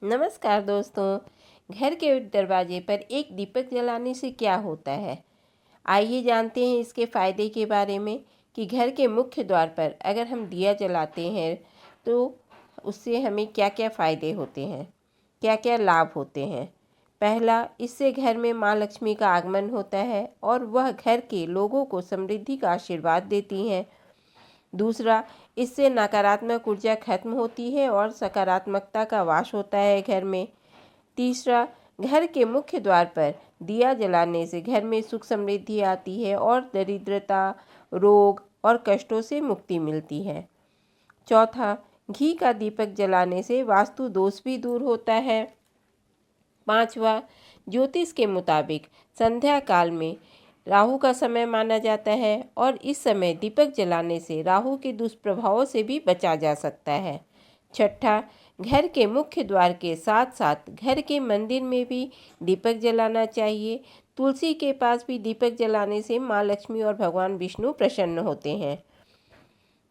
नमस्कार दोस्तों। घर के दरवाजे पर एक दीपक जलाने से क्या होता है, आइए जानते हैं इसके फ़ायदे के बारे में। कि घर के मुख्य द्वार पर अगर हम दिया जलाते हैं तो उससे हमें क्या क्या फ़ायदे होते हैं, क्या क्या लाभ होते हैं। पहला, इससे घर में माँ लक्ष्मी का आगमन होता है और वह घर के लोगों को समृद्धि का आशीर्वाद देती हैं। दूसरा, इससे नकारात्मक ऊर्जा खत्म होती है और सकारात्मकता का वास होता है घर में। तीसरा, घर के मुख्य द्वार पर दिया जलाने से घर में सुख समृद्धि आती है और दरिद्रता, रोग और कष्टों से मुक्ति मिलती है। चौथा, घी का दीपक जलाने से वास्तु दोष भी दूर होता है। पांचवा, ज्योतिष के मुताबिक संध्या काल में राहु का समय माना जाता है और इस समय दीपक जलाने से राहु के दुष्प्रभावों से भी बचा जा सकता है। छठा, घर के मुख्य द्वार के साथ साथ घर के मंदिर में भी दीपक जलाना चाहिए। तुलसी के पास भी दीपक जलाने से माँ लक्ष्मी और भगवान विष्णु प्रसन्न होते हैं।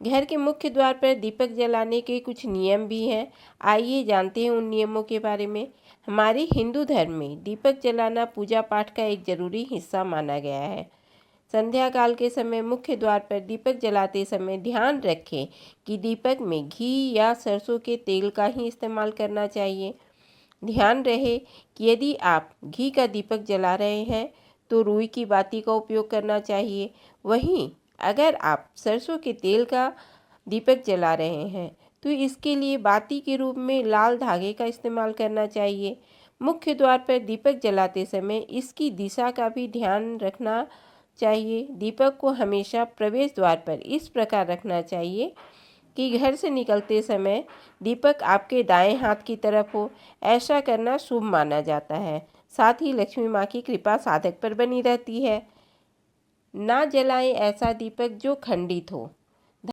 घर के मुख्य द्वार पर दीपक जलाने के कुछ नियम भी हैं, आइए जानते हैं उन नियमों के बारे में। हमारे हिंदू धर्म में दीपक जलाना पूजा पाठ का एक जरूरी हिस्सा माना गया है। संध्या काल के समय मुख्य द्वार पर दीपक जलाते समय ध्यान रखें कि दीपक में घी या सरसों के तेल का ही इस्तेमाल करना चाहिए। ध्यान रहे कि यदि आप घी का दीपक जला रहे हैं तो रुई की बाती का उपयोग करना चाहिए। वहीं अगर आप सरसों के तेल का दीपक जला रहे हैं तो इसके लिए बाती के रूप में लाल धागे का इस्तेमाल करना चाहिए। मुख्य द्वार पर दीपक जलाते समय इसकी दिशा का भी ध्यान रखना चाहिए। दीपक को हमेशा प्रवेश द्वार पर इस प्रकार रखना चाहिए कि घर से निकलते समय दीपक आपके दाएं हाथ की तरफ हो। ऐसा करना शुभ माना जाता है। साथ ही लक्ष्मी माँ की कृपा साधक पर बनी रहती है। ना जलाएं ऐसा दीपक जो खंडित हो।